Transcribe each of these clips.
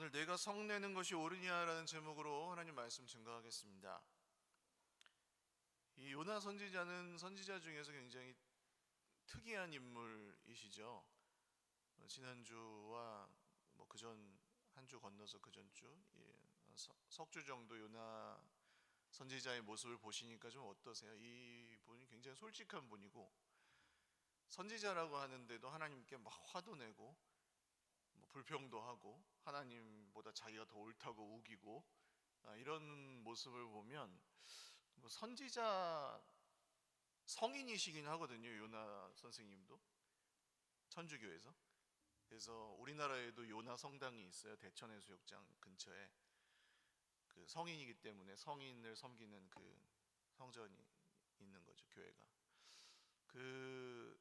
오늘 내가 성내는 것이 옳으냐라는 제목으로 하나님 말씀 증거하겠습니다. 이 요나 선지자는 선지자 중에서 굉장히 특이한 인물이시죠. 지난주와 그전 한 주 건너서 그전 주 석주 정도 요나 선지자의 모습을 보시니까 좀 어떠세요? 이 분이 굉장히 솔직한 분이고, 선지자라고 하는데도 하나님께 막 화도 내고 불평도 하고 하나님보다 자기가 더 옳다고 우기고, 이런 모습을 보면 선지자 성인이시긴 하거든요. 요나 선생님도 천주교에서. 그래서 우리나라에도 요나 성당이 있어요. 대천해수욕장 근처에. 그 성인이기 때문에 성인을 섬기는 그 성전이 있는 거죠, 교회가. 그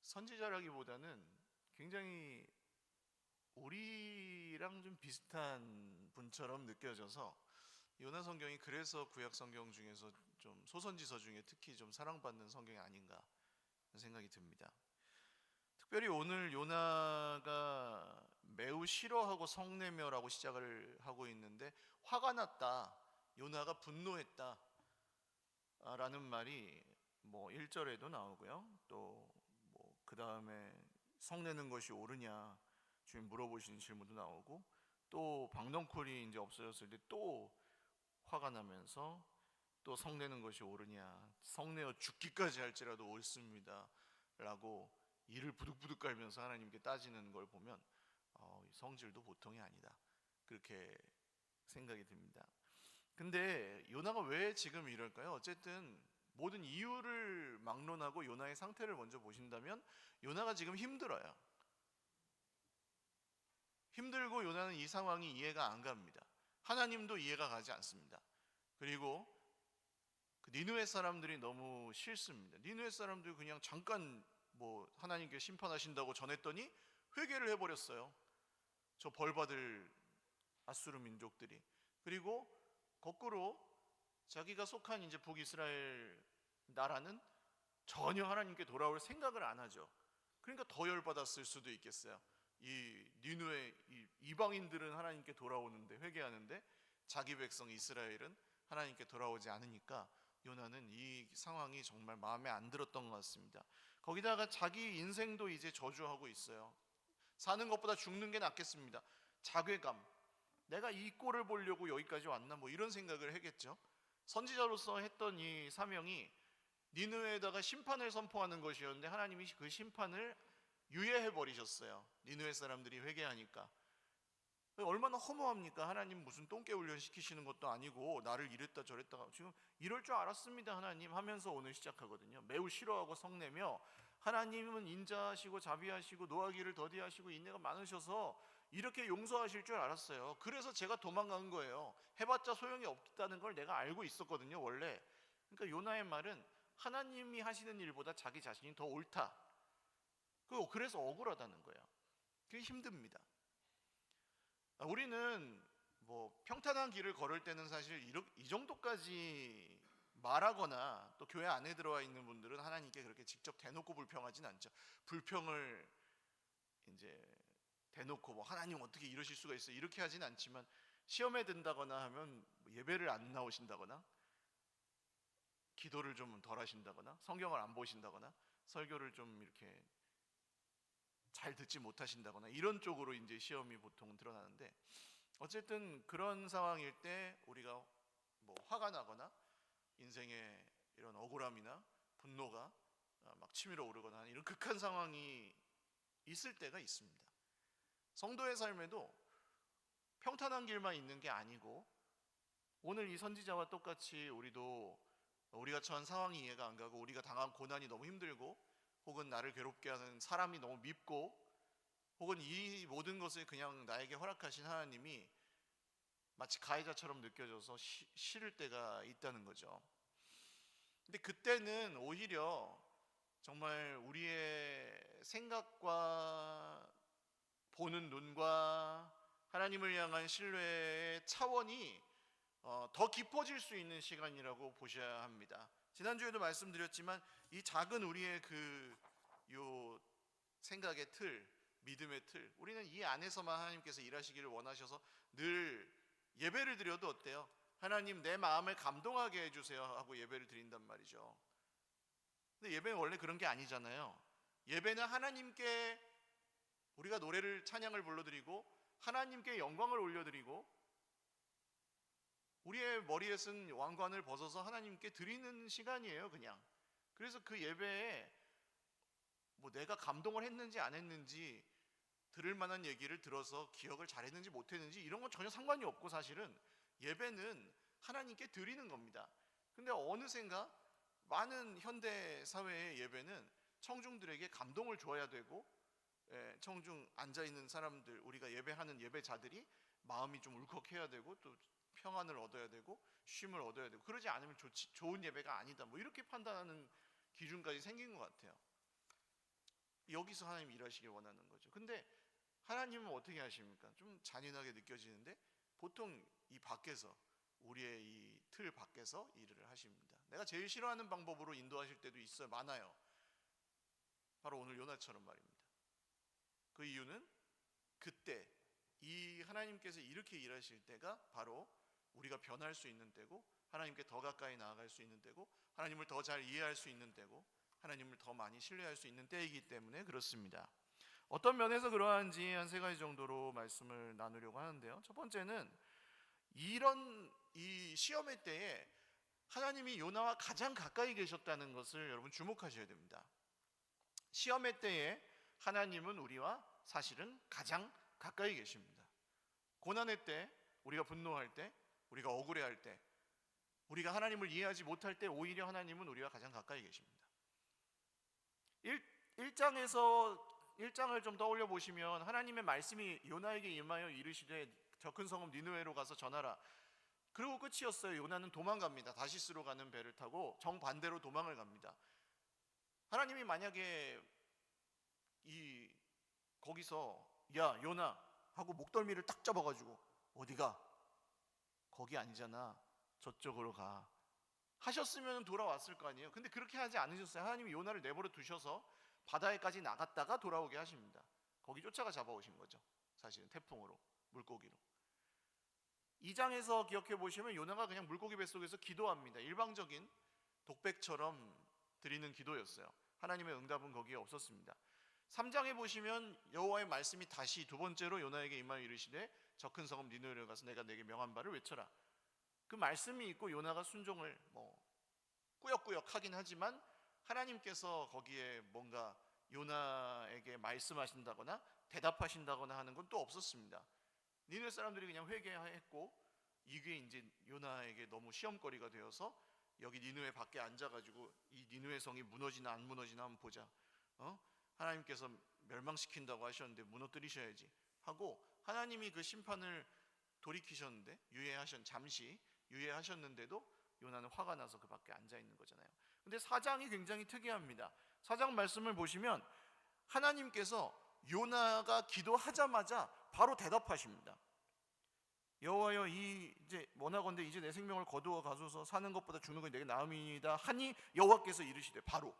선지자라기보다는 굉장히 우리랑 좀 비슷한 분처럼 느껴져서, 요나 성경이 그래서 구약 성경 중에서 좀 소선지서 중에 특히 좀 사랑받는 성경이 아닌가 생각이 듭니다. 특별히 오늘 요나가 매우 싫어하고 성내며라고 시작을 하고 있는데, 화가 났다, 요나가 분노했다 라는 말이 1절에도 나오고요. 또 그 다음에 성내는 것이 옳으냐 주님 물어보시는 질문도 나오고, 또 박넝쿨이 이제 없어졌을 때 또 화가 나면서 또 성내는 것이 옳으냐, 성내어 죽기까지 할지라도 옳습니다 라고 이를 부득부득 깔면서 하나님께 따지는 걸 보면 성질도 보통이 아니다, 그렇게 생각이 듭니다. 근데 요나가 왜 지금 이럴까요? 어쨌든 모든 이유를 막론하고 요나의 상태를 먼저 보신다면, 요나가 지금 힘들어요. 힘들고 요나는 이 상황이 이해가 안 갑니다. 하나님도 이해가 가지 않습니다. 그리고 그 니느웨 사람들이 너무 싫습니다. 니느웨 사람들이 그냥 잠깐 하나님께 심판하신다고 전했더니 회개를 해버렸어요. 저 벌받을 아수르 민족들이. 그리고 거꾸로 자기가 속한 이제 북이스라엘 나라는 전혀 하나님께 돌아올 생각을 안 하죠. 그러니까 더 열받았을 수도 있겠어요. 이 니느웨 이방인들은 하나님께 돌아오는데, 회개하는데 자기 백성 이스라엘은 하나님께 돌아오지 않으니까 요나는 이 상황이 정말 마음에 안 들었던 것 같습니다. 거기다가 자기 인생도 이제 저주하고 있어요. 사는 것보다 죽는 게 낫겠습니다. 자괴감, 내가 이 꼴을 보려고 여기까지 왔나, 이런 생각을 하겠죠. 선지자로서 했던 이 사명이 니느웨에다가 심판을 선포하는 것이었는데, 하나님이 그 심판을 유예해 버리셨어요. 니느웨 사람들이 회개하니까. 얼마나 허무합니까? 하나님 무슨 똥개훈련 시키시는 것도 아니고 나를 이랬다 저랬다, 지금 이럴 줄 알았습니다 하나님 하면서 오늘 시작하거든요. 매우 싫어하고 성내며, 하나님은 인자하시고 자비하시고 노하기를 더디하시고 인내가 많으셔서 이렇게 용서하실 줄 알았어요. 그래서 제가 도망간 거예요. 해봤자 소용이 없다는 걸 내가 알고 있었거든요, 원래. 그러니까 요나의 말은 하나님이 하시는 일보다 자기 자신이 더 옳다, 그래서 억울하다는 거예요. 그게 힘듭니다. 우리는 평탄한 길을 걸을 때는 사실 이 정도까지 말하거나, 또 교회 안에 들어와 있는 분들은 하나님께 그렇게 직접 대놓고 불평하진 않죠. 불평을 이제 대놓고 하나님 어떻게 이러실 수가 있어요, 이렇게 하진 않지만, 시험에 든다거나 하면 예배를 안 나오신다거나, 기도를 좀 덜 하신다거나, 성경을 안 보신다거나, 설교를 좀 이렇게 잘 듣지 못하신다거나, 이런 쪽으로 이제 시험이 보통 드러나는데, 어쨌든 그런 상황일 때 우리가 화가 나거나 인생에 이런 억울함이나 분노가 막 치밀어 오르거나 하는 이런 극한 상황이 있을 때가 있습니다. 성도의 삶에도 평탄한 길만 있는 게 아니고, 오늘 이 선지자와 똑같이 우리가 처한 상황이 이해가 안 가고, 우리가 당한 고난이 너무 힘들고, 혹은 나를 괴롭게 하는 사람이 너무 밉고, 혹은 이 모든 것을 그냥 나에게 허락하신 하나님이 마치 가해자처럼 느껴져서 싫을 때가 있다는 거죠. 근데 그때는 오히려 정말 우리의 생각과 보는 눈과 하나님을 향한 신뢰의 차원이 더 깊어질 수 있는 시간이라고 보셔야 합니다. 지난주에도 말씀드렸지만, 이 작은 우리의 요 생각의 틀, 믿음의 틀, 우리는 이 안에서만 하나님께서 일하시기를 원하셔서 늘 예배를 드려도 어때요? 하나님 내 마음을 감동하게 해주세요 하고 예배를 드린단 말이죠. 근데 예배는 원래 그런 게 아니잖아요. 예배는 하나님께 우리가 노래를 찬양을 불러드리고 하나님께 영광을 올려드리고 우리의 머리에 쓴 왕관을 벗어서 하나님께 드리는 시간이에요, 그냥. 그래서 그 예배에 뭐 내가 감동을 했는지 안 했는지, 들을 만한 얘기를 들어서 기억을 잘했는지 못했는지 이런 건 전혀 상관이 없고, 사실은 예배는 하나님께 드리는 겁니다. 근데 어느샌가 많은 현대 사회의 예배는 청중들에게 감동을 줘야 되고, 청중 앉아있는 사람들, 우리가 예배하는 예배자들이 마음이 좀 울컥해야 되고 또 평안을 얻어야 되고 쉼을 얻어야 되고, 그러지 않으면 좋은 예배가 아니다, 뭐 이렇게 판단하는 기준까지 생긴 것 같아요. 여기서 하나님 일하시길 원하는 거죠. 근데 하나님은 어떻게 하십니까? 좀 잔인하게 느껴지는데 보통 이 밖에서, 우리의 이 틀 밖에서 일을 하십니다. 내가 제일 싫어하는 방법으로 인도하실 때도 있어요. 많아요. 바로 오늘 요나처럼 말입니다. 그 이유는 그때 이 하나님께서 이렇게 일하실 때가 바로 우리가 변할 수 있는 때고, 하나님께 더 가까이 나아갈 수 있는 때고, 하나님을 더 잘 이해할 수 있는 때고, 하나님을 더 많이 신뢰할 수 있는 때이기 때문에 그렇습니다. 어떤 면에서 그러한지 한 세 가지 정도로 말씀을 나누려고 하는데요. 첫 번째는 이런 이 시험의 때에 하나님이 요나와 가장 가까이 계셨다는 것을 여러분 주목하셔야 됩니다. 시험의 때에 하나님은 우리와 사실은 가장 가까이 계십니다. 고난의 때, 우리가 분노할 때, 우리가 억울해할 때, 우리가 하나님을 이해하지 못할 때 오히려 하나님은 우리와 가장 가까이 계십니다. 1장을 좀 떠올려 보시면 하나님의 말씀이 요나에게 임하여 이르시되 저 큰 성읍 니느웨로 가서 전하라. 그리고 끝이었어요. 요나는 도망갑니다. 다시스로 가는 배를 타고 정반대로 도망을 갑니다. 하나님이 만약에 거기서 야 요나 하고 목덜미를 딱 잡아가지고 어디가? 거기 아니잖아, 저쪽으로 가 하셨으면 돌아왔을 거 아니에요. 근데 그렇게 하지 않으셨어요. 하나님이 요나를 내버려 두셔서 바다에까지 나갔다가 돌아오게 하십니다. 거기 쫓아가 잡아오신 거죠. 사실은 태풍으로, 물고기로. 2장에서 기억해 보시면 요나가 그냥 물고기 뱃속에서 기도합니다. 일방적인 독백처럼 드리는 기도였어요. 하나님의 응답은 거기에 없었습니다. 3장에 보시면 여호와의 말씀이 다시 두 번째로 요나에게 임하여 이르시되 저 큰 성읍 니느웨로 가서 내가 내게 명한 바를 외쳐라. 그 말씀이 있고 요나가 순종을 꾸역꾸역 하긴 하지만 하나님께서 거기에 뭔가 요나에게 말씀하신다거나 대답하신다거나 하는 건 또 없었습니다. 니느웨 사람들이 그냥 회개했고, 이게 이제 요나에게 너무 시험거리가 되어서 여기 니느웨 밖에 앉아가지고 이 니느웨 성이 무너지나 안 무너지나 한번 보자. 하나님께서 멸망시킨다고 하셨는데 무너뜨리셔야지 하고, 하나님이 그 심판을 돌이키셨는데 잠시 유예하셨는데도 요나는 화가 나서 그 밖에 앉아 있는 거잖아요. 근데 4장이 굉장히 특이합니다. 4장 말씀을 보시면 하나님께서 요나가 기도하자마자 바로 대답하십니다. 여호와여 이제 원하건대 이제 내 생명을 거두어 가소서, 사는 것보다 죽는 것이 내게 나음이니이다 하니 여호와께서 이르시되, 바로.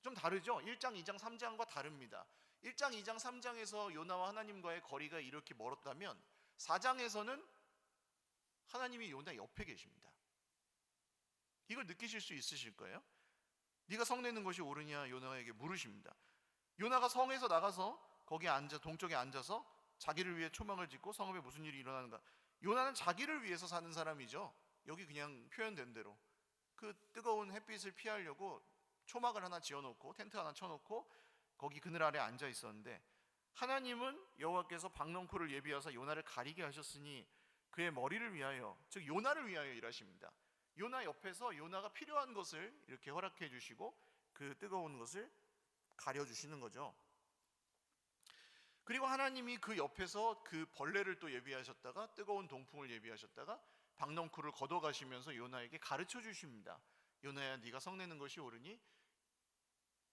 좀 다르죠? 1장, 2장, 3장과 다릅니다. 1장, 2장, 3장에서 요나와 하나님과의 거리가 이렇게 멀었다면 4장에서는 하나님이 요나 옆에 계십니다. 이걸 느끼실 수 있으실 거예요. 네가 성내는 것이 옳으냐 요나에게 물으십니다. 요나가 성에서 나가서 거기 앉아, 동쪽에 앉아서 자기를 위해 초막을 짓고 성읍에 무슨 일이 일어나는가. 요나는 자기를 위해서 사는 사람이죠. 여기 그냥 표현된 대로 그 뜨거운 햇빛을 피하려고 초막을 하나 지어놓고 텐트 하나 쳐놓고 거기 그늘 아래 앉아 있었는데, 하나님은 여호와께서 박넝쿨을 예비하사 요나를 가리게 하셨으니 그의 머리를 위하여, 즉 요나를 위하여 일하십니다. 요나 옆에서 요나가 필요한 것을 이렇게 허락해 주시고 그 뜨거운 것을 가려주시는 거죠. 그리고 하나님이 그 옆에서 그 벌레를 또 예비하셨다가 뜨거운 동풍을 예비하셨다가 박넝쿨을 걷어가시면서 요나에게 가르쳐 주십니다. 요나야, 네가 성내는 것이 옳으니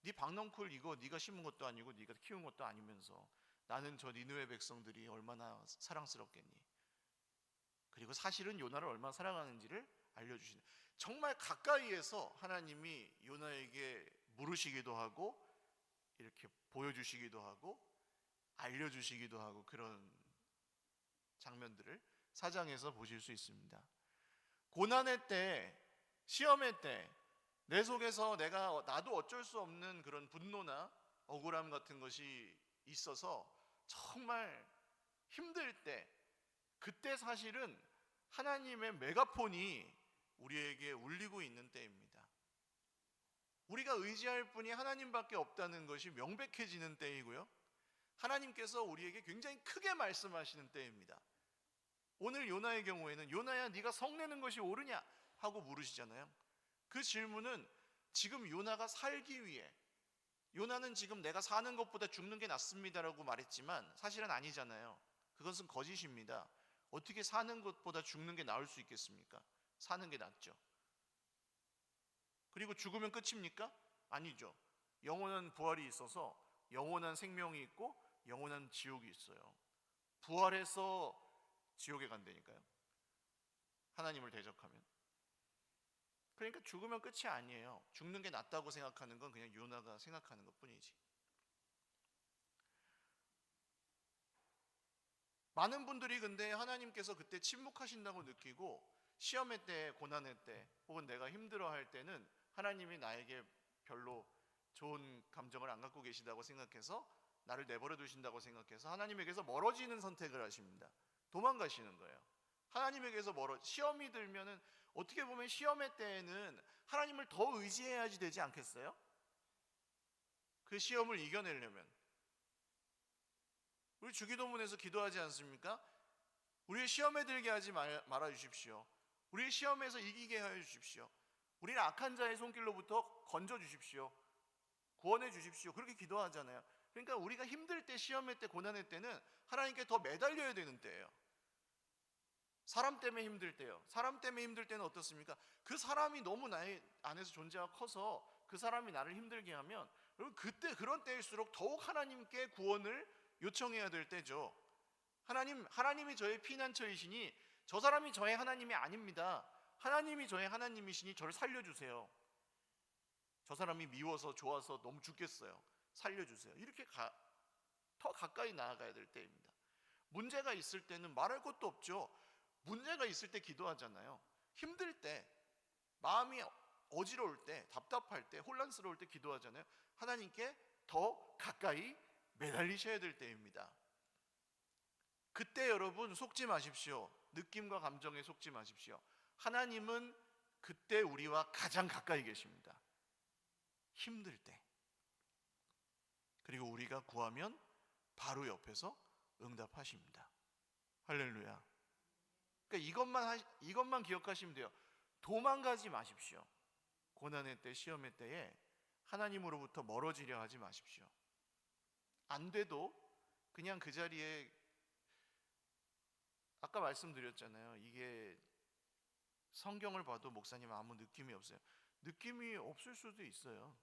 네 박넝쿨 이거 네가 심은 것도 아니고 네가 키운 것도 아니면서 나는 저 니느웨 백성들이 얼마나 사랑스럽겠니. 그리고 사실은 요나를 얼마나 사랑하는지를 알려주시는, 정말 가까이에서 하나님이 요나에게 물으시기도 하고 이렇게 보여주시기도 하고 알려주시기도 하고 그런 장면들을 4장에서 보실 수 있습니다. 고난의 때, 시험의 때, 내 속에서 나도 어쩔 수 없는 그런 분노나 억울함 같은 것이 있어서 정말 힘들 때, 그때 사실은 하나님의 메가폰이 우리에게 울리고 있는 때입니다. 우리가 의지할 분이 하나님밖에 없다는 것이 명백해지는 때이고요, 하나님께서 우리에게 굉장히 크게 말씀하시는 때입니다. 오늘 요나의 경우에는 요나야 네가 성내는 것이 옳으냐 하고 물으시잖아요. 그 질문은 지금 요나가 살기 위해, 요나는 지금 내가 사는 것보다 죽는 게 낫습니다라고 말했지만 사실은 아니잖아요. 그것은 거짓입니다. 어떻게 사는 것보다 죽는 게 나을 수 있겠습니까? 사는 게 낫죠. 그리고 죽으면 끝입니까? 아니죠. 영원한 부활이 있어서 영원한 생명이 있고 영원한 지옥이 있어요. 부활해서 지옥에 간다니까요, 하나님을 대적하면. 그러니까 죽으면 끝이 아니에요. 죽는 게 낫다고 생각하는 건 그냥 요나가 생각하는 것 뿐이지. 많은 분들이 근데 하나님께서 그때 침묵하신다고 느끼고 시험의 때, 고난의 때, 혹은 내가 힘들어할 때는 하나님이 나에게 별로 좋은 감정을 안 갖고 계시다고 생각해서, 나를 내버려 두신다고 생각해서 하나님에게서 멀어지는 선택을 하십니다. 도망가시는 거예요. 하나님에게서 시험이 들면은, 어떻게 보면 시험의 때에는 하나님을 더 의지해야지 되지 않겠어요? 그 시험을 이겨내려면. 우리 주기도문에서 기도하지 않습니까? 우리의 시험에 들게 하지 말아 주십시오. 우리의 시험에서 이기게 하여 주십시오. 우리를 악한 자의 손길로부터 건져 주십시오. 구원해 주십시오. 그렇게 기도하잖아요. 그러니까 우리가 힘들 때, 시험의 때, 고난의 때는 하나님께 더 매달려야 되는 때예요. 사람 때문에 힘들 때요. 사람 때문에 힘들 때는 어떻습니까? 그 사람이 너무 나의 안에서 존재가 커서 그 사람이 나를 힘들게 하면, 여러분, 그때, 그런 때일수록 더욱 하나님께 구원을 요청해야 될 때죠. 하나님이 저의 피난처이시니 저 사람이 저의 하나님이 아닙니다. 하나님이 저의 하나님이시니 저를 살려주세요. 저 사람이 미워서 좋아서 너무 죽겠어요. 살려주세요. 이렇게 더 가까이 나아가야 될 때입니다. 문제가 있을 때는 말할 것도 없죠. 문제가 있을 때 기도하잖아요. 힘들 때, 마음이 어지러울 때, 답답할 때, 혼란스러울 때 기도하잖아요. 하나님께 더 가까이 매달리셔야 될 때입니다. 그때 여러분 속지 마십시오. 느낌과 감정에 속지 마십시오. 하나님은 그때 우리와 가장 가까이 계십니다. 힘들 때. 그리고 우리가 구하면 바로 옆에서 응답하십니다. 할렐루야. 그러니까 이것만 기억하시면 돼요. 도망가지 마십시오. 고난의 때, 시험의 때에 하나님으로부터 멀어지려 하지 마십시오. 안 돼도 그냥 그 자리에, 아까 말씀드렸잖아요. 이게 성경을 봐도 목사님 아무 느낌이 없어요. 느낌이 없을 수도 있어요.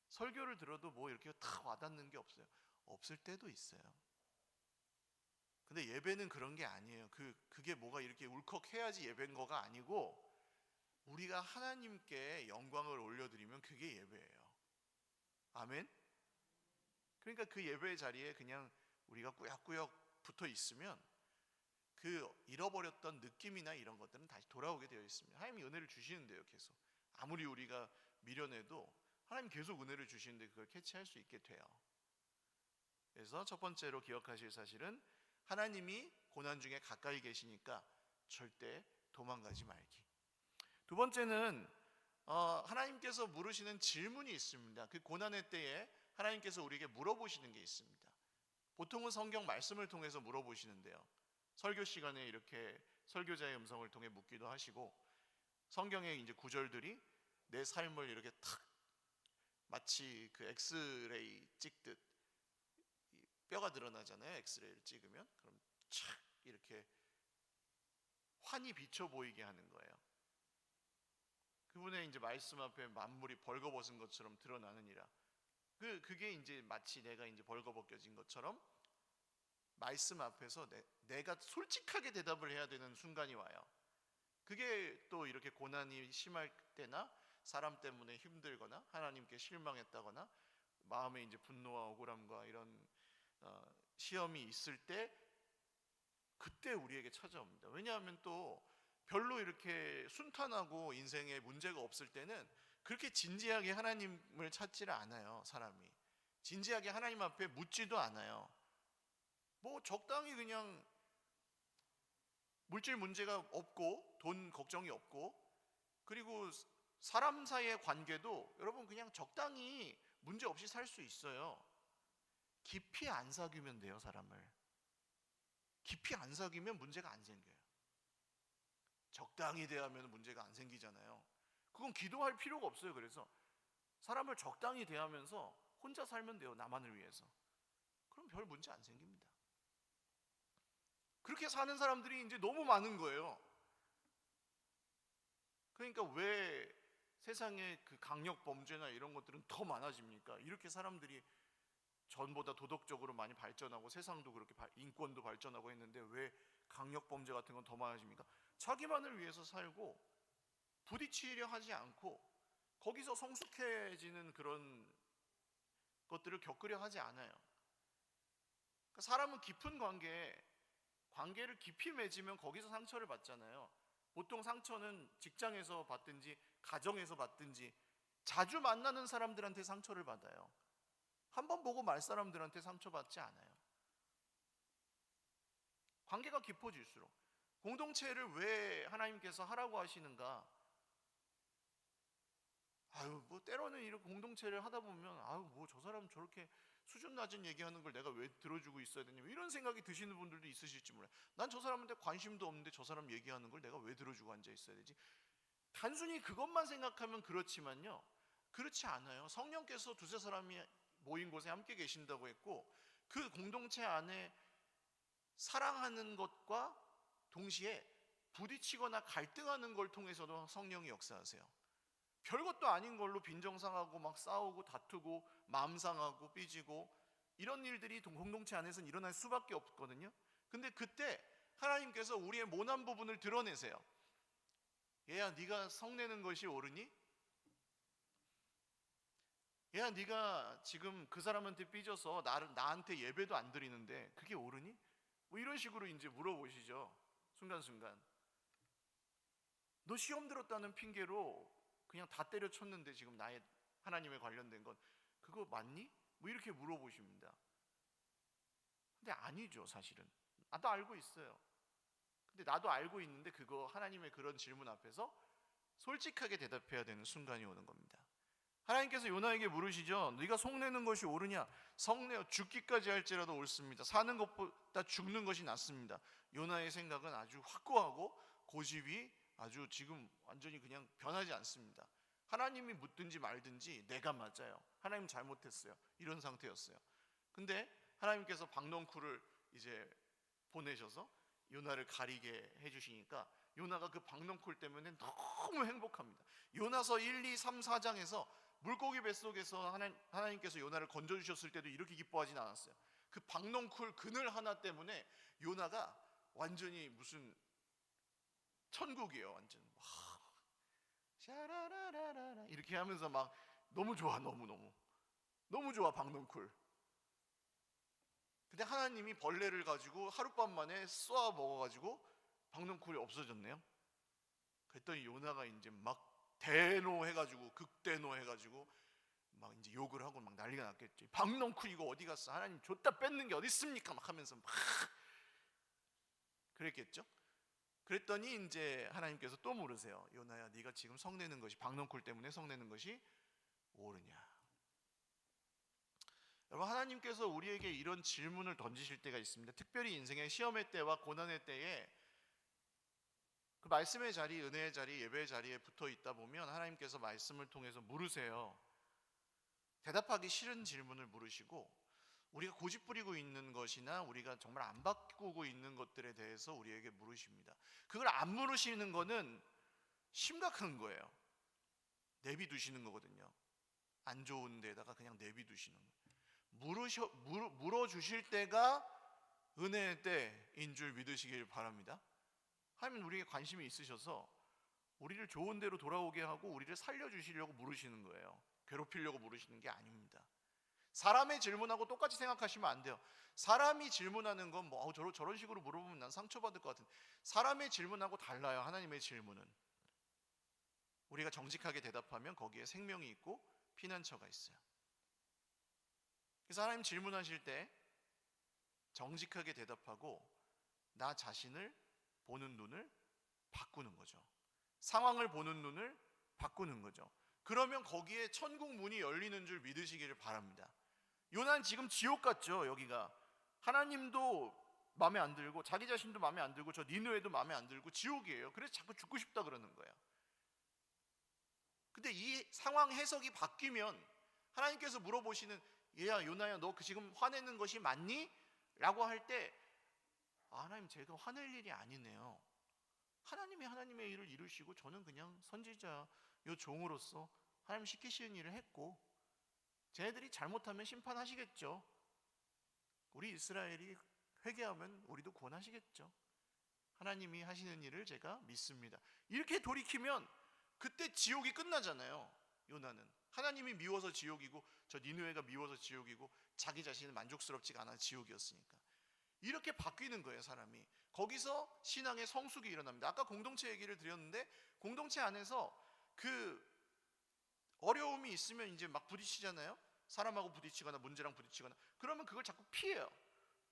설교를 들어도 뭐 이렇게 다 와닿는 게 없어요. 없을 때도 있어요. 근데 예배는 그런 게 아니에요. 그게 뭐가 이렇게 울컥해야지 예배인 거가 아니고, 우리가 하나님께 영광을 올려드리면 그게 예배예요. 아멘? 그러니까 그 예배의 자리에 그냥 우리가 꾸역꾸역 붙어 있으면 그 잃어버렸던 느낌이나 이런 것들은 다시 돌아오게 되어 있습니다. 하나님이 은혜를 주시는데요, 계속. 아무리 우리가 미련해도 하나님 계속 은혜를 주시는데 그걸 캐치할 수 있게 돼요. 그래서 첫 번째로 기억하실 사실은 하나님이 고난 중에 가까이 계시니까 절대 도망가지 말기. 두 번째는 하나님께서 물으시는 질문이 있습니다. 그 고난의 때에 하나님께서 우리에게 물어보시는 게 있습니다. 보통은 성경 말씀을 통해서 물어보시는데요, 설교 시간에 이렇게 설교자의 음성을 통해 묻기도 하시고, 성경의 이제 구절들이 내 삶을 이렇게 탁, 마치 그 엑스레이 찍듯 뼈가 드러나잖아요. 엑스레이를 찍으면 그럼 착 이렇게 환히 비쳐 보이게 하는 거예요. 그분의 이제 말씀 앞에 만물이 벌거벗은 것처럼 드러나느니라. 그게 이제 마치 내가 이제 벌거벗겨진 것처럼 말씀 앞에서 내가 솔직하게 대답을 해야 되는 순간이 와요. 그게 또 이렇게 고난이 심할 때나, 사람 때문에 힘들거나 하나님께 실망했다거나 마음에 이제 분노와 억울함과 이런 시험이 있을 때 그때 우리에게 찾아옵니다. 왜냐하면 또 별로 이렇게 순탄하고 인생에 문제가 없을 때는 그렇게 진지하게 하나님을 찾지를 않아요. 사람이 진지하게 하나님 앞에 묻지도 않아요. 뭐 적당히 그냥 물질 문제가 없고 돈 걱정이 없고, 그리고 사람 사이의 관계도 여러분 그냥 적당히 문제 없이 살 수 있어요. 깊이 안 사귀면 돼요. 사람을 깊이 안 사귀면 문제가 안 생겨요. 적당히 대하면 문제가 안 생기잖아요. 그건 기도할 필요가 없어요. 그래서 사람을 적당히 대하면서 혼자 살면 돼요. 나만을 위해서. 그럼 별 문제 안 생깁니다. 그렇게 사는 사람들이 이제 너무 많은 거예요. 그러니까 왜 세상에 그 강력 범죄나 이런 것들은 더 많아집니까? 이렇게 사람들이 전보다 도덕적으로 많이 발전하고 세상도 그렇게 인권도 발전하고 했는데 왜 강력 범죄 같은 건 더 많아집니까? 자기만을 위해서 살고 부딪히려 하지 않고 거기서 성숙해지는 그런 것들을 겪으려 하지 않아요. 그러니까 사람은 깊은 관계를 깊이 맺으면 거기서 상처를 받잖아요. 보통 상처는 직장에서 받든지 가정에서 받든지 자주 만나는 사람들한테 상처를 받아요. 한 번 보고 말 사람들한테 상처받지 않아요. 관계가 깊어질수록. 공동체를 왜 하나님께서 하라고 하시는가? 뭐 때로는 이런 공동체를 하다 보면 뭐 저 사람 저렇게 수준 낮은 얘기하는 걸 내가 왜 들어주고 있어야 되냐, 이런 생각이 드시는 분들도 있으실지 몰라요. 난 저 사람한테 관심도 없는데 저 사람 얘기하는 걸 내가 왜 들어주고 앉아 있어야 되지? 단순히 그것만 생각하면 그렇지만요, 그렇지 않아요. 성령께서 두세 사람이 모인 곳에 함께 계신다고 했고, 그 공동체 안에 사랑하는 것과 동시에 부딪히거나 갈등하는 걸 통해서도 성령이 역사하세요. 별것도 아닌 걸로 빈정상하고 막 싸우고 다투고 마음 상하고 삐지고 이런 일들이 공동체 안에서는 일어날 수밖에 없거든요. 근데 그때 하나님께서 우리의 모난 부분을 드러내세요. 얘야, 네가 성내는 것이 옳으니? 얘야, 네가 지금 그 사람한테 삐져서 나한테 예배도 안 드리는데 그게 옳으니? 뭐 이런 식으로 이제 물어보시죠. 순간순간. 너 시험 들었다는 핑계로 그냥 다 때려쳤는데 지금 나의 하나님에 관련된 건 그거 맞니? 뭐 이렇게 물어보십니다. 근데 아니죠. 사실은 나도 알고 있어요. 근데 나도 알고 있는데 그거 하나님의 그런 질문 앞에서 솔직하게 대답해야 되는 순간이 오는 겁니다. 하나님께서 요나에게 물으시죠. 네가 속내는 것이 옳으냐? 성내어 죽기까지 할지라도 옳습니다. 사는 것보다 죽는 것이 낫습니다. 요나의 생각은 아주 확고하고 고집이 아주 지금 완전히 그냥 변하지 않습니다. 하나님이 묻든지 말든지 내가 맞아요. 하나님 잘못했어요. 이런 상태였어요. 근데 하나님께서 박넝쿨을 이제 보내셔서 요나를 가리게 해주시니까 요나가 그 박넝쿨 때문에 너무 행복합니다. 요나서 1, 2, 3, 4장에서 물고기 뱃속에서 하나님께서 요나를 건져주셨을 때도 이렇게 기뻐하진 않았어요. 그 박넝쿨 그늘 하나 때문에 요나가 완전히 무슨 천국이에요. 완전 샤라라라라 이렇게 하면서 막 너무 좋아. 너무 좋아 박넝쿨. 근데 하나님이 벌레를 가지고 하룻밤 만에 쏘아 먹어가지고 박넝쿨이 없어졌네요. 그랬더니 요나가 이제 막 대노해가지고 극대노해가지고 막 이제 욕을 하고 막 난리가 났겠지. 박넝쿨 이거 어디 갔어? 하나님 줬다 뺏는 게 어디 있습니까? 막 하면서 막 그랬겠죠. 그랬더니 이제 하나님께서 또 물으세요. 요나야, 네가 지금 성내는 것이 박넝쿨 때문에 성내는 것이 옳으냐? 여러분, 하나님께서 우리에게 이런 질문을 던지실 때가 있습니다. 특별히 인생의 시험의 때와 고난의 때에 그 말씀의 자리, 은혜의 자리, 예배의 자리에 붙어 있다 보면 하나님께서 말씀을 통해서 물으세요. 대답하기 싫은 질문을 물으시고 우리가 고집부리고 있는 것이나 우리가 정말 안 바꾸고 있는 것들에 대해서 우리에게 물으십니다. 그걸 안 물으시는 거는 심각한 거예요. 내비두시는 거거든요. 안 좋은 데다가 그냥 내비두시는 거예요. 물어주실 때가 은혜의 때인 줄 믿으시길 바랍니다. 하나님은 우리에게 관심이 있으셔서 우리를 좋은 데로 돌아오게 하고 우리를 살려주시려고 물으시는 거예요. 괴롭히려고 물으시는 게 아닙니다. 사람의 질문하고 똑같이 생각하시면 안 돼요. 사람이 질문하는 건 뭐 저런 식으로 물어보면 난 상처받을 것 같은데, 사람의 질문하고 달라요. 하나님의 질문은 우리가 정직하게 대답하면 거기에 생명이 있고 피난처가 있어요. 그래서 하나님 질문하실 때 정직하게 대답하고 나 자신을 보는 눈을 바꾸는 거죠. 상황을 보는 눈을 바꾸는 거죠. 그러면 거기에 천국 문이 열리는 줄 믿으시기를 바랍니다. 요나는 지금 지옥 같죠. 여기가 하나님도 마음에 안 들고 자기 자신도 마음에 안 들고 저 니느웨도 마음에 안 들고 지옥이에요. 그래서 자꾸 죽고 싶다 그러는 거예요. 근데 이 상황 해석이 바뀌면 하나님께서 물어보시는, 얘야 요나야 너 지금 화내는 것이 맞니? 라고 할 때 하나님 제가 화낼 일이 아니네요. 하나님이 하나님의 일을 이루시고 저는 그냥 선지자 요 종으로서 하나님 시키시는 일을 했고, 쟤네들이 잘못하면 심판하시겠죠. 우리 이스라엘이 회개하면 우리도 구원하시겠죠. 하나님이 하시는 일을 제가 믿습니다. 이렇게 돌이키면 그때 지옥이 끝나잖아요. 요나는 하나님이 미워서 지옥이고 저 니느웨가 미워서 지옥이고 자기 자신은 만족스럽지가 않아 지옥이었으니까. 이렇게 바뀌는 거예요, 사람이. 거기서 신앙의 성숙이 일어납니다. 아까 공동체 얘기를 드렸는데, 공동체 안에서 그 어려움이 있으면 이제 막 부딪히잖아요. 사람하고 부딪히거나 문제랑 부딪히거나, 그러면 그걸 자꾸 피해요.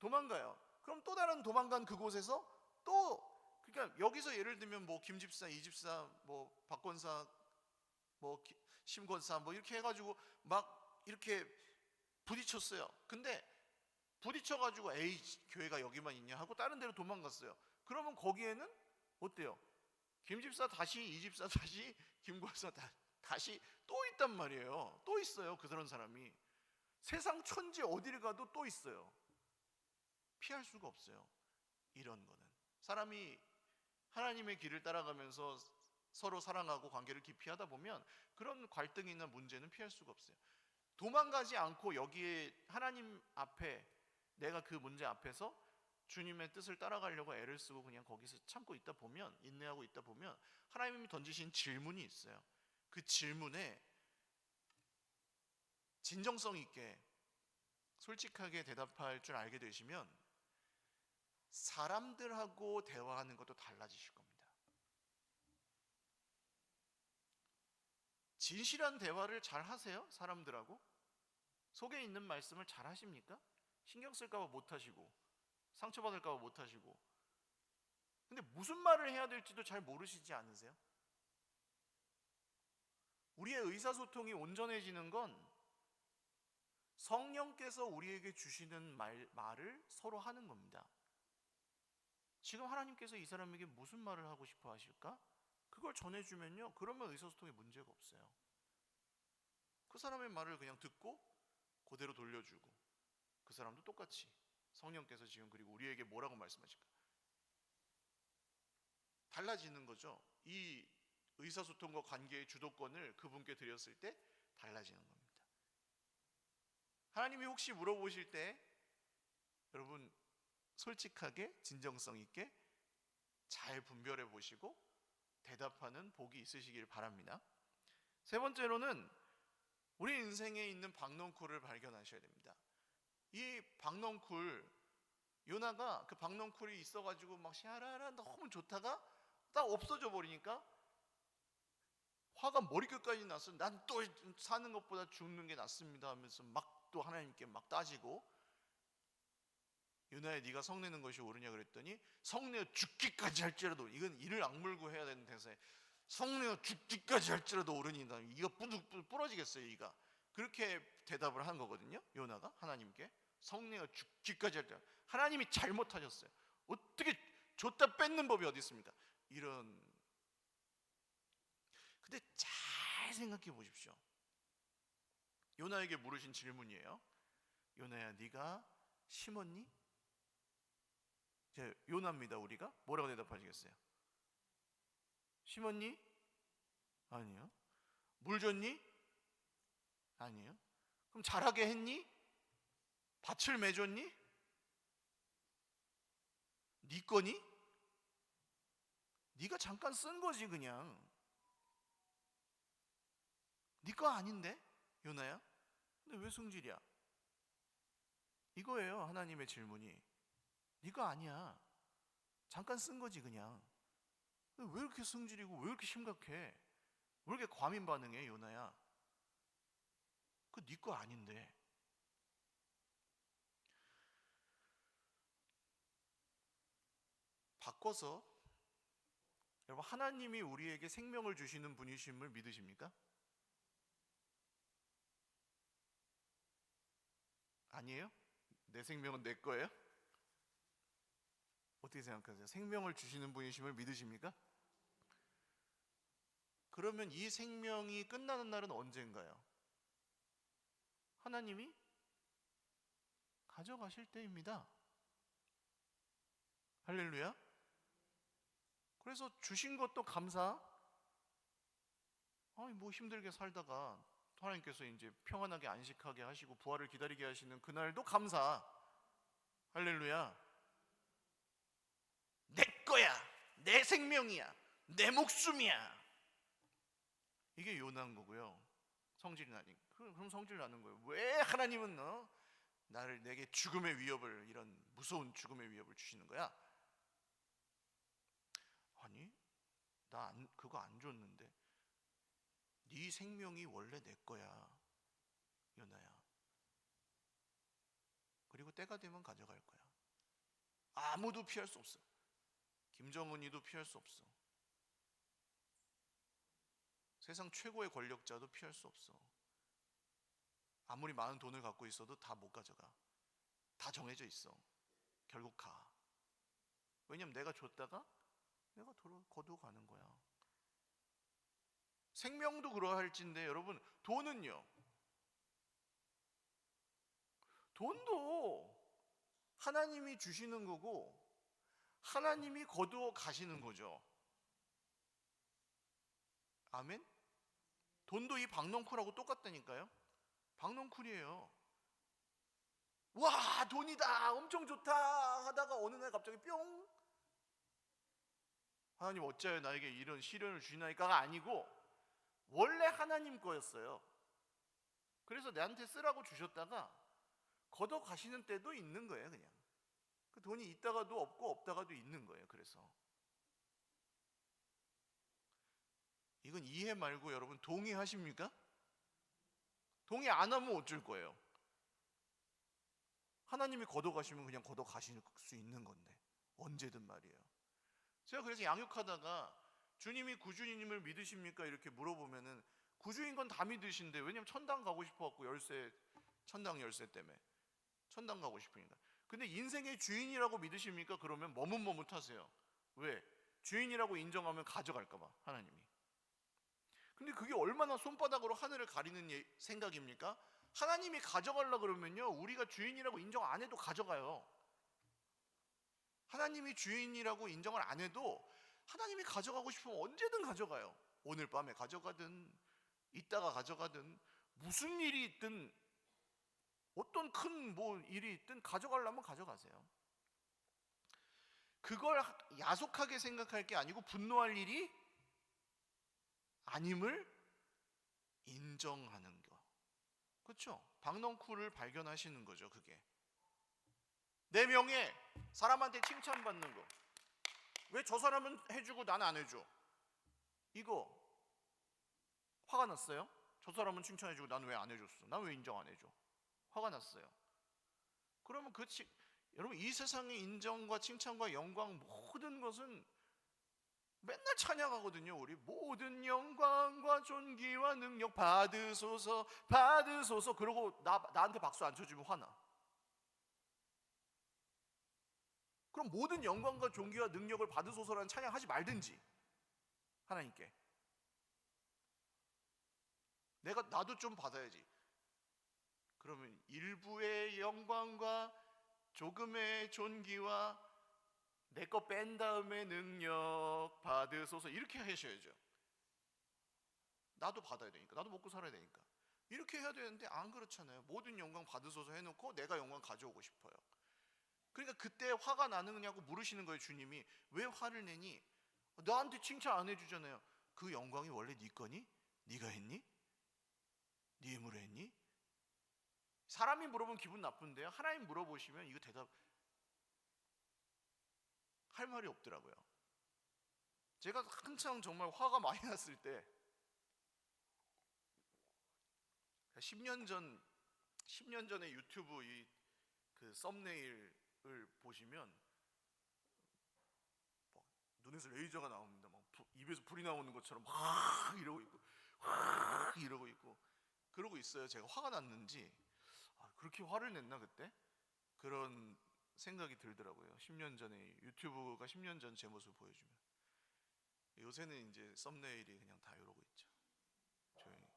도망가요. 그럼 또 다른 도망간 그곳에서 또, 그러니까 여기서 예를 들면 뭐 김집사, 이집사, 뭐 박권사, 뭐 심권사 뭐 이렇게 해가지고 막 이렇게 부딪혔어요. 근데 부딪혀가지고 에이 교회가 여기만 있냐 하고 다른 데로 도망갔어요. 그러면 거기에는 어때요? 김집사 다시, 이집사 다시, 김권사 다시 또 있단 말이에요. 또 있어요. 그런 사람이 세상 천지 어디를 가도 또 있어요. 피할 수가 없어요. 이런 거는 사람이 하나님의 길을 따라가면서 서로 사랑하고 관계를 깊이 하다 보면 그런 갈등이나 문제는 피할 수가 없어요. 도망가지 않고 여기에 하나님 앞에 내가 그 문제 앞에서 주님의 뜻을 따라가려고 애를 쓰고 그냥 거기서 참고 있다 보면, 인내하고 있다 보면 하나님이 던지신 질문이 있어요. 그 질문에 진정성 있게 솔직하게 대답할 줄 알게 되시면 사람들하고 대화하는 것도 달라지실 겁니다. 진실한 대화를 잘 하세요? 사람들하고? 속에 있는 말씀을 잘 하십니까? 신경 쓸까봐 못하시고 상처받을까봐 못하시고, 근데 무슨 말을 해야 될지도 잘 모르시지 않으세요? 우리의 의사소통이 온전해지는 건 성령께서 우리에게 주시는 말을 서로 하는 겁니다. 지금 하나님께서 이 사람에게 무슨 말을 하고 싶어 하실까? 그걸 전해주면요, 그러면 의사소통에 문제가 없어요. 그 사람의 말을 그냥 듣고 그대로 돌려주고, 그 사람도 똑같이 성령께서 지금 그리고 우리에게 뭐라고 말씀하실까? 달라지는 거죠. 이 의사소통과 관계의 주도권을 그분께 드렸을 때 달라지는 겁니다. 하나님이 혹시 물어보실 때 여러분 솔직하게 진정성 있게 잘 분별해 보시고 대답하는 복이 있으시길 바랍니다. 세 번째로는 우리 인생에 있는 박넝쿨을 발견하셔야 됩니다. 이 박넝쿨, 요나가 그 박넝쿨이 있어가지고 막 샤라라 너무 좋다가 딱 없어져 버리니까 화가 머리끝까지 났어. 난 또 사는 것보다 죽는 게 낫습니다 하면서 막 또 하나님께 막 따지고, 요나야 네가 성내는 것이 옳으냐 그랬더니 성내어 죽기까지 할지라도, 이건 이를 악물고 해야 되는 대사에 성내어 죽기까지 할지라도 옳으니다. 이가 뿌득뿌득 부러지겠어요. 이가 그렇게 대답을 한 거거든요. 요나가 하나님께 성내어 죽기까지 할 때, 하나님이 잘못하셨어요. 어떻게 줬다 뺏는 법이 어디 있습니까? 이런. 근데 잘 생각해 보십시오. 요나에게 물으신 질문이에요. 요나야 네가 심었니? 이제 요나입니다. 우리가 뭐라고 대답하시겠어요? 심었니? 아니요. 물 줬니? 아니요. 그럼 자라게 했니? 밭을 매줬니? 네 거니? 네가 잠깐 쓴 거지 그냥. 네 거 아닌데 요나야? 근데 왜 승질이야? 이거예요. 하나님의 질문이. 네가 아니야. 잠깐 쓴 거지 그냥. 왜 이렇게 승질이고 왜 이렇게 심각해? 왜 이렇게 과민 반응해, 요나야? 그 네 거 아닌데. 바꿔서, 여러분, 하나님이 우리에게 생명을 주시는 분이심을 믿으십니까? 아니에요? 내 생명은 내 거예요? 어떻게 생각하세요? 생명을 주시는 분이심을 믿으십니까? 그러면 이 생명이 끝나는 날은 언젠가요? 하나님이 가져가실 때입니다. 할렐루야. 그래서 주신 것도 감사. 아니 뭐 힘들게 살다가 하나님께서 이제 평안하게 안식하게 하시고 부활을 기다리게 하시는 그날도 감사. 할렐루야. 내 거야, 내 생명이야, 내 목숨이야. 이게 요나인 거고요. 성질이 나니. 그럼 성질 나는 거예요. 왜 하나님은 내게 죽음의 위협을, 이런 무서운 죽음의 위협을 주시는 거야? 아니, 그거 안 줬는데. 네 생명이 원래 내 거야, 요나야. 그리고 때가 되면 가져갈 거야. 아무도 피할 수 없어. 김정은이도 피할 수 없어. 세상 최고의 권력자도 피할 수 없어. 아무리 많은 돈을 갖고 있어도 다 못 가져가. 다 정해져 있어. 결국 가. 왜냐면 내가 줬다가 내가 거두어 가는 거야. 생명도 그러할진데, 여러분, 돈은요, 돈도 하나님이 주시는 거고 하나님이 거두어 가시는 거죠. 아멘? 돈도 이 박넝쿨하고 똑같다니까요. 박넝쿨이에요. 와, 돈이다, 엄청 좋다 하다가 어느 날 갑자기 뿅, 하나님 어찌하여 나에게 이런 시련을 주시나이까가 아니고 원래 하나님 거였어요. 그래서 내한테 쓰라고 주셨다가 걷어 가시는 때도 있는 거예요. 그냥 그 돈이 있다가도 없고 없다가도 있는 거예요. 그래서 이건 이해 말고, 여러분, 동의하십니까? 동의 안 하면 어쩔 거예요? 하나님이 걷어 가시면 그냥 걷어 가실 수 있는 건데, 언제든 말이에요. 제가 그래서 양육하다가 주님이 구주님을 믿으십니까? 이렇게 물어보면은 구주인 건 다 믿으신데, 왜냐면 천당 가고 싶어갖고, 천당 열쇠 때문에 천당 가고 싶으니까. 근데 인생의 주인이라고 믿으십니까? 그러면 머뭇머뭇하세요. 왜? 주인이라고 인정하면 가져갈까봐, 하나님이. 근데 그게 얼마나 손바닥으로 하늘을 가리는 생각입니까? 하나님이 가져가려고 그러면요, 우리가 주인이라고 인정 안 해도 가져가요. 하나님이 주인이라고 인정을 안 해도 하나님이 가져가고 싶으면 언제든 가져가요. 오늘 밤에 가져가든 이따가 가져가든, 무슨 일이 있든 어떤 큰 일이 있든 가져가려면 가져가세요. 그걸 야속하게 생각할 게 아니고 분노할 일이 아님을 인정하는 거. 그렇죠? 박넝쿨을 발견하시는 거죠. 그게 내 명예, 사람한테 칭찬받는 거. 왜 저 사람은 해주고 나는 안 해줘? 이거 화가 났어요? 저 사람은 칭찬해주고 나는 왜 안 해줬어? 난 왜 인정 안 해줘? 화가 났어요. 그러면 여러분, 이 세상의 인정과 칭찬과 영광, 모든 것은 맨날 찬양하거든요. 우리 모든 영광과 존귀와 능력 받으소서, 받으소서. 그러고 나한테 박수 안 쳐주면 화나. 그럼 모든 영광과 존귀와 능력을 받으소서라는 찬양하지 말든지, 하나님께. 나도 좀 받아야지. 그러면 일부의 영광과 조금의 존귀와 내 거 뺀 다음에 능력 받으소서, 이렇게 하셔야죠. 나도 받아야 되니까, 나도 먹고 살아야 되니까. 이렇게 해야 되는데 안 그렇잖아요. 모든 영광 받으소서 해놓고 내가 영광 가져오고 싶어요. 그러니까 그때 화가 나느냐고 물으시는 거예요. 주님이 왜 화를 내니? 나한테 칭찬 안 해주잖아요. 그 영광이 원래 네 거니? 네가 했니? 네 힘으로 했니? 사람이 물어보면 기분 나쁜데요, 하나님 물어보시면 이거 대답 할 말이 없더라고요. 제가 한창 정말 화가 많이 났을 때 10년 전에 유튜브 그 썸네일을 보시면 막 눈에서 레이저가 나옵니다. 막 입에서 불이 나오는 것처럼 막 이러고 있고 이러고 있고 그러고 있어요. 제가 화가 났는지 그렇게 화를 냈나 그때? 그런 생각이 들더라고요. 10년 전에 유튜브가 10년 전 제 모습을 보여주면. 요새는 이제 썸네일이 그냥 다 이러고 있죠. 조용히.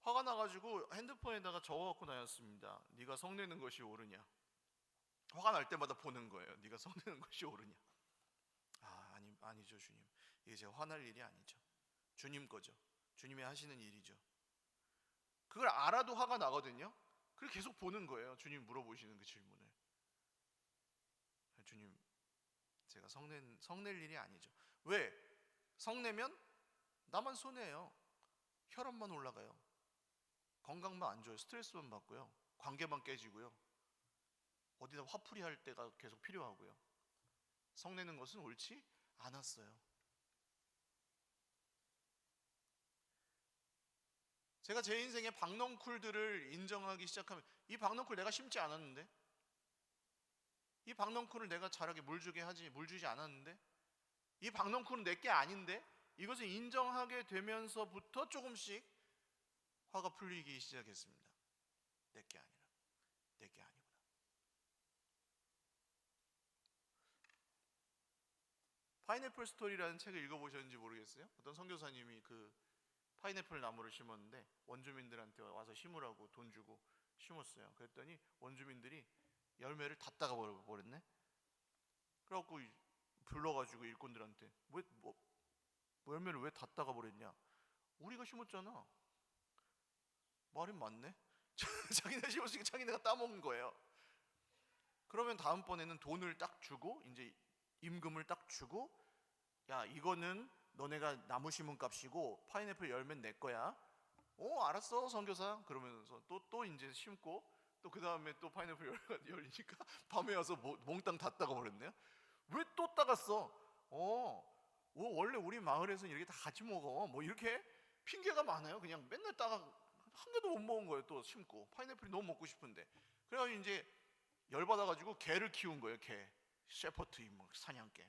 화가 나가지고 핸드폰에다가 적어갖고 다녔습니다. 네가 성내는 것이 옳으냐. 화가 날 때마다 보는 거예요. 네가 성내는 것이 옳으냐. 아니죠 주님. 이게 제가 화날 일이 아니죠. 주님 거죠. 주님이 하시는 일이죠. 그걸 알아도 화가 나거든요. 그걸 계속 보는 거예요. 주님 물어보시는 그 질문을. 주님, 제가 성낼 일이 아니죠. 왜? 성내면 나만 손해예요. 혈압만 올라가요. 건강만 안 좋아요. 스트레스만 받고요. 관계만 깨지고요. 어디다 화풀이 할 때가 계속 필요하고요. 성내는 것은 옳지 않았어요. 제가 제 인생의 박넝쿨들을 인정하기 시작하면, 이 박넝쿨 내가 심지 않았는데, 이 박넝쿨을 내가 자라게 물 주지 않았는데, 이 박넝쿨은 내게 아닌데, 이것을 인정하게 되면서부터 조금씩 화가 풀리기 시작했습니다. 내게 아니라, 내게 아니구나. 파인애플 스토리라는 책을 읽어보셨는지 모르겠어요. 어떤 선교사님이 그 파인애플 나무를 심었는데 원주민들한테 와서 심으라고 돈 주고 심었어요. 그랬더니 원주민들이 열매를 닫다가 버렸네. 그래갖고 불러가지고 일꾼들한테 열매를 왜 닫다가 버렸냐. 우리가 심었잖아. 말이 맞네. 자기네 심었으니까 자기네가 따먹은 거예요. 그러면 다음번에는 돈을 딱 주고, 이제 임금을 딱 주고, 야 이거는 너네가 나무 심은 값이고 파인애플 열매는 내 거야. 알았어 선교사. 그러면서 또 이제 심고, 또 그 다음에 또 파인애플 열매가 열리니까 밤에 와서 몽땅 닫다가 버렸네요. 왜 또 따갔어? 원래 우리 마을에서는 이렇게 다 같이 먹어. 뭐 이렇게 핑계가 많아요. 그냥 맨날 따가 한 개도 못 먹은 거예요. 또 심고 파인애플이 너무 먹고 싶은데. 그래가지고 이제 열받아가지고 개를 키운 거예요. 개, 셰퍼드, 사냥개.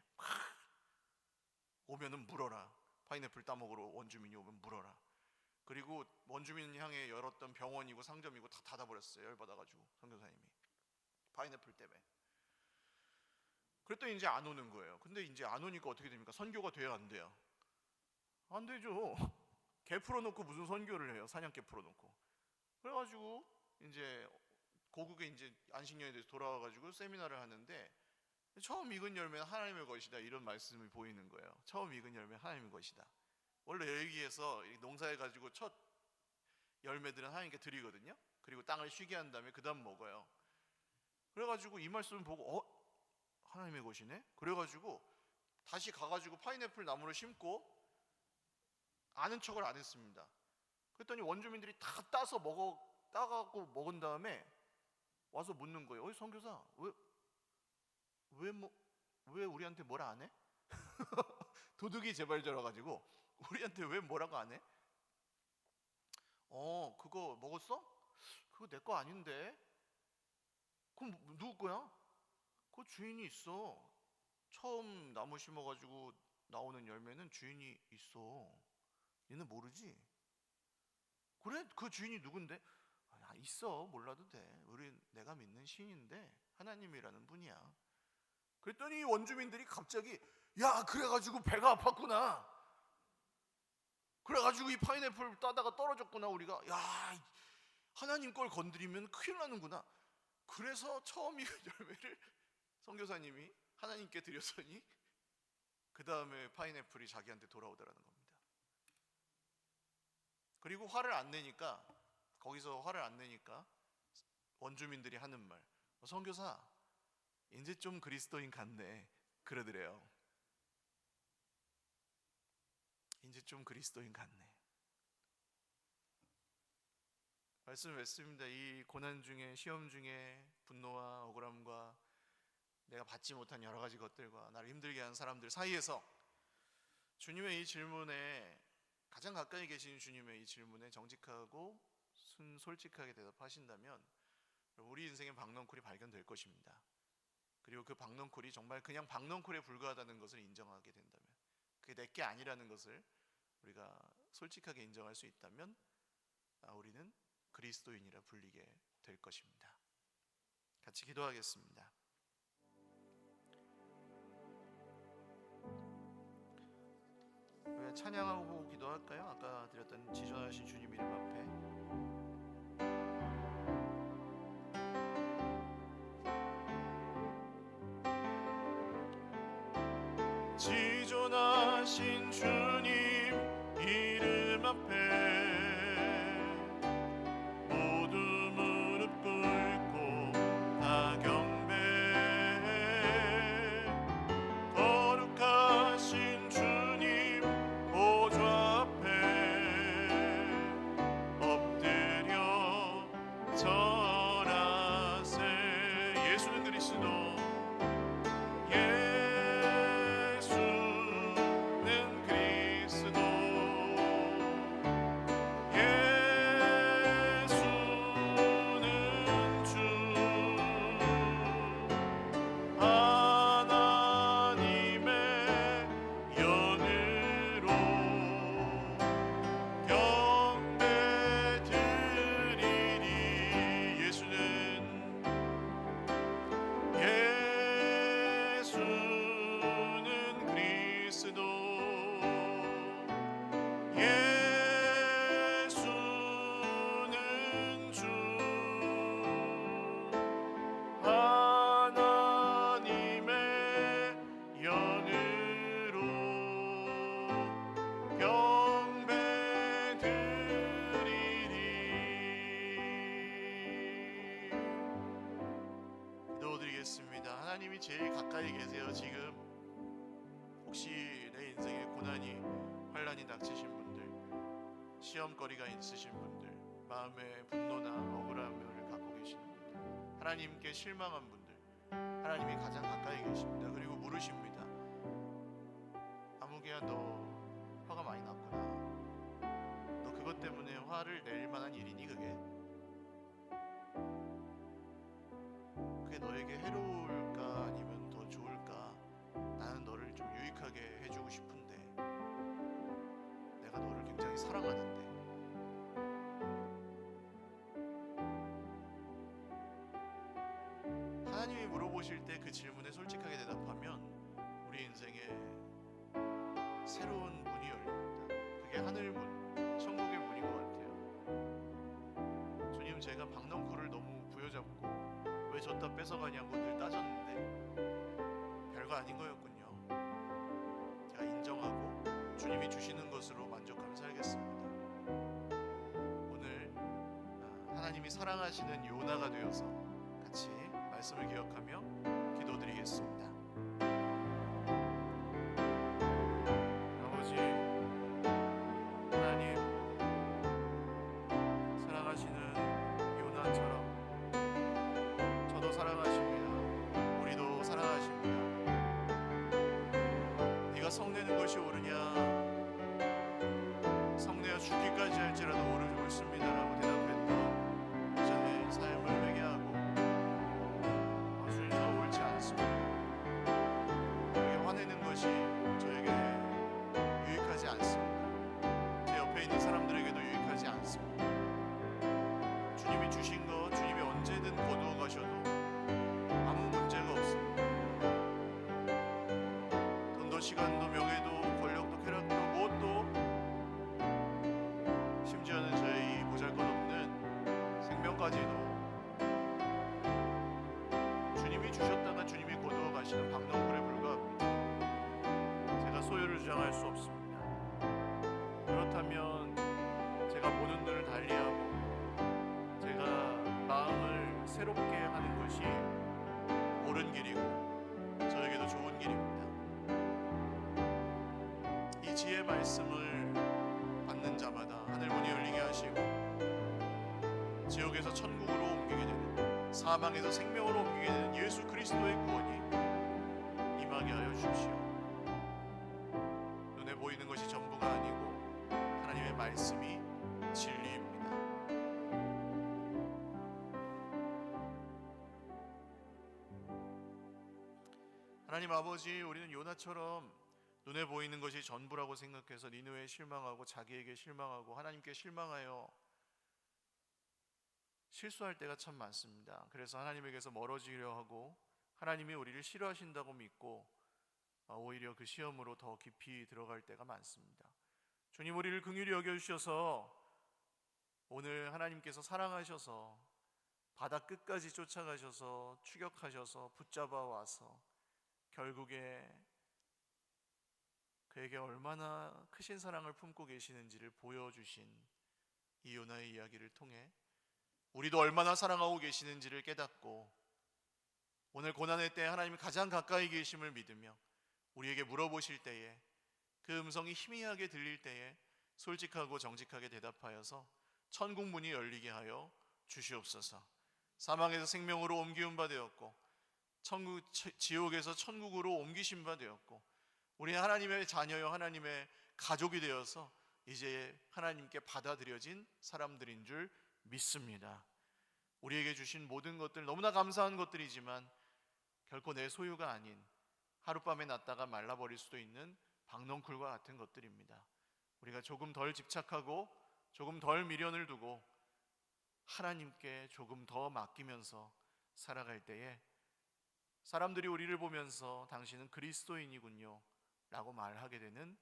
오면은 물어라. 파인애플 따먹으러 원주민이 오면 물어라. 그리고 원주민 향해 열었던 병원이고 상점이고 다 닫아버렸어요. 열받아가지고 선교사님이 파인애플 때문에. 그랬더니 이제 안 오는 거예요. 근데 이제 안 오니까 어떻게 됩니까? 선교가 돼요, 안 돼요? 안 되죠. 개 풀어놓고 무슨 선교를 해요? 사냥개 풀어놓고. 그래가지고 이제 고국에 이제 안식년에 대해서 돌아와가지고 세미나를 하는데, 처음 익은 열매는 하나님의 것이다, 이런 말씀이 보이는 거예요. 처음 익은 열매는 하나님의 것이다. 원래 여기에서 농사해가지고 첫 열매들은 하나님께 드리거든요. 그리고 땅을 쉬게 한 다음에 그 다음 먹어요. 그래가지고 이 말씀을 보고 하나님의 것이네? 그래가지고 다시 가가지고 파인애플 나무를 심고 아는 척을 안 했습니다. 그랬더니 원주민들이 다 따갖고 먹은 다음에 와서 묻는 거예요. 선교사, 왜 우리한테 뭐라 안 해? 도둑이 재발절해가지고 우리한테 왜 뭐라고 안 해? 그거 먹었어? 그거 내 거 아닌데. 그럼 누구 거야? 그 주인이 있어. 처음 나무 심어가지고 나오는 열매는 주인이 있어. 얘는 모르지? 그래? 그 주인이 누군데? 있어. 몰라도 돼. 내가 믿는 신인데 하나님이라는 분이야. 그랬더니 원주민들이 갑자기, 야 그래가지고 배가 아팠구나. 그래가지고 이 파인애플 따다가 떨어졌구나. 우리가 하나님 걸 건드리면 큰일 나는구나. 그래서 처음 이 열매를 선교사님이 하나님께 드렸더니 그 다음에 파인애플이 자기한테 돌아오더라는 겁니다. 그리고 거기서 화를 안 내니까 원주민들이 하는 말, 선교사 이제 좀 그리스도인 같네, 그러더래요. 이제 좀 그리스도인 같네. 말씀을 맺습니다. 이 고난 중에, 시험 중에 분노와 억울함과 내가 받지 못한 여러 가지 것들과 나를 힘들게 한 사람들 사이에서 주님의 이 질문에, 가장 가까이 계신 주님의 이 질문에 정직하고 솔직하게 대답하신다면 우리 인생의 박넝쿨이 발견될 것입니다. 그리고 그 박넝쿨이 정말 그냥 박넝쿨에 불과하다는 것을 인정하게 된다면, 그게 내게 아니라는 것을 우리가 솔직하게 인정할 수 있다면 우리는 그리스도인이라 불리게 될 것입니다. 같이 기도하겠습니다. 우리가 찬양하고 기도할까요? 아까 드렸던 지존하신 주님 이름 앞에 지존하신 주님 이름 앞에 모두 무릎 꿇고 다 경배해. 거룩하신 주님 보좌 앞에 엎드려 절하세. 예수는 그리스도, 하나님이 제일 가까이 계세요. 지금 혹시 내 인생에 고난이, 환난이 닥치신 분들, 시험거리가 있으신 분들, 마음에 분노나 억울함을 갖고 계시는 분들, 하나님께 실망한 분들, 하나님이 가장 가까이 계십니다. 그리고 물으십니다. 아무개야, 너 화가 많이 났구나. 너 그것 때문에 화를 낼 만한 일이니? 그게 너에게 해로울까 아니면 더 좋을까? 나는 너를 좀 유익하게 해주고 싶은데, 내가 너를 굉장히 사랑하는데. 하나님이 물어보실 때 그 질문에 솔직하게 대답하면 우리 인생에 새로운 문이 열립니다. 그게 하늘문, 천국의 문인 것 같아요. 주님, 제가 박넝쿨을 너무 부여잡고 왜 줬다 뺏어가냐고 늘 따졌는데 별거 아닌 거였군요. 제가 인정하고 주님이 주시는 것으로 만족하며 살겠습니다. 오늘 하나님이 사랑하시는 요나가 되어서 같이 말씀을 기억하며 기도드리겠습니다. 아버지 하나님, 사랑하시는 요나처럼 저도 사랑하십니다. 우리도 사랑하십니다. 네가 성내는 것이 옳으냐? 성내어 죽기까지 할지라도 옳습니다라고 대답했던 이전의 삶을 회개하고 주님, 저 옳지 않습니다. 저에게 화내는 것이 저에게 유익하지 않습니다. 제 옆에 있는 사람들에게도 유익하지 않습니다. 주님이 주신 것, 주님이 언제든 거두어 가셔도 아무 문제가 없습니다. 돈도 시간도 명예도 권력도 쾌락도 무엇도, 심지어는 저의 이 보잘것없는 생명까지도 주님이 주셨다가 주님이 거두어 가시는 박넝쿨에 불과합니다. 제가 소유를 주장할 수 없습니다. 그렇다면 제가 보는 눈을 달리하고 제가 마음을 새롭게 하는 것이 옳은 길이고 저에게도 좋은 길입니다. 이 지혜의 말씀을 받는 자마다 하늘 문이 열리게 하시고 지옥에서 천국으로 옮기게 되는, 사망에서 생명으로 옮기게 되는 예수 그리스도의 구원이 임하게 하여 주십시오. 눈에 보이는 것이 전부가 아니고 하나님의 말씀이 진리입니다. 하나님 아버지, 우리는 요나처럼 눈에 보이는 것이 전부라고 생각해서 니느웨에 실망하고 자기에게 실망하고 하나님께 실망하여 실수할 때가 참 많습니다. 그래서 하나님에게서 멀어지려 하고 하나님이 우리를 싫어하신다고 믿고 오히려 그 시험으로 더 깊이 들어갈 때가 많습니다. 주님, 우리를 긍휼히 여겨주셔서 오늘 하나님께서 사랑하셔서 바다 끝까지 쫓아가셔서 추격하셔서 붙잡아 와서 결국에 그에게 얼마나 크신 사랑을 품고 계시는지를 보여주신 이 요나의 이야기를 통해 우리도 얼마나 사랑하고 계시는지를 깨닫고 오늘 고난의 때 하나님이 가장 가까이 계심을 믿으며 우리에게 물어보실 때에 그 음성이 희미하게 들릴 때에 솔직하고 정직하게 대답하여서 천국 문이 열리게 하여 주시옵소서. 사망에서 생명으로 옮기운 바 되었고 지옥에서 천국으로 옮기신 바 되었고 우리 하나님의 자녀요 하나님의 가족이 되어서 이제 하나님께 받아들여진 사람들인 줄 믿습니다. 우리에게 주신 모든 것들 너무나 감사한 것들이지만 결코 내 소유가 아닌 하룻밤에 났다가 말라버릴 수도 있는 박넝쿨과 같은 것들입니다. 우리가 조금 덜 집착하고 조금 덜 미련을 두고 하나님께 조금 더 맡기면서 살아갈 때에 사람들이 우리를 보면서 당신은 그리스도인이군요 라고 말하게 되는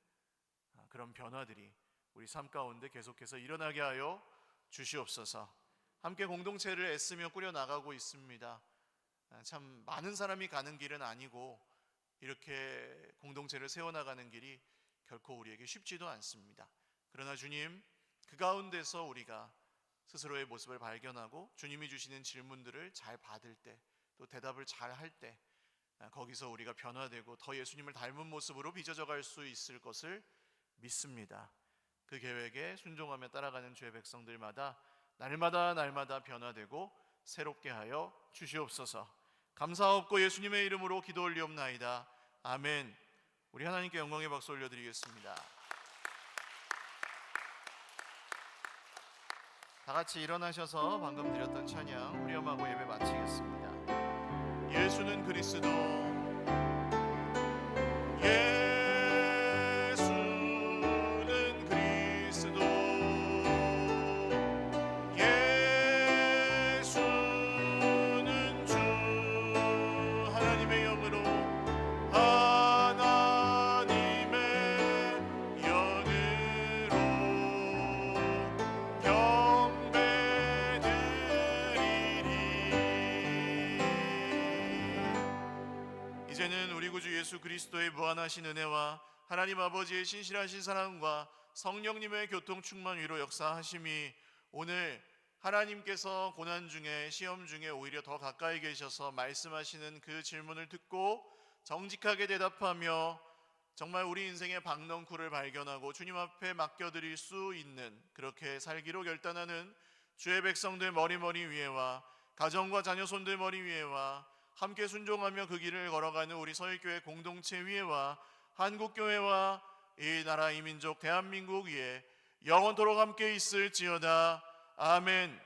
그런 변화들이 우리 삶 가운데 계속해서 일어나게 하여 주시옵소서. 함께 공동체를 애쓰며 꾸려나가고 있습니다. 참 많은 사람이 가는 길은 아니고 이렇게 공동체를 세워나가는 길이 결코 우리에게 쉽지도 않습니다. 그러나 주님, 그 가운데서 우리가 스스로의 모습을 발견하고 주님이 주시는 질문들을 잘 받을 때, 또 대답을 잘 할 때 거기서 우리가 변화되고 더 예수님을 닮은 모습으로 빚어져 갈 수 있을 것을 믿습니다. 그 계획에 순종하며 따라가는 주의 백성들마다 날마다 변화되고 새롭게 하여 주시옵소서. 감사하옵고 예수님의 이름으로 기도 올리옵나이다. 아멘. 우리 하나님께 영광의 박수 올려드리겠습니다. 다 같이 일어나셔서 방금 드렸던 찬양 후렴하고 예배 마치겠습니다. 예수는 그리스도, 예수는 그리스도, 예수는 주, 하나님의 영으로 하나님의 영으로 이제는 우리 구주 예수 그리스도의 무한하신 은혜와 하나님 아버지의 신실하신 사랑과 성령님의 교통 충만 위로 역사하심이 오늘 하나님께서 고난 중에 시험 중에 오히려 더 가까이 계셔서 말씀하시는 그 질문을 듣고 정직하게 대답하며 정말 우리 인생의 박넝쿨을 발견하고 주님 앞에 맡겨드릴 수 있는 그렇게 살기로 결단하는 주의 백성들 머리 위에와 가정과 자녀손들 머리 위에와 함께 순종하며 그 길을 걸어가는 우리 서울교회 공동체 위에와 한국교회와 이 나라 이 민족 대한민국 위에 영원토록 함께 있을지어다. 아멘.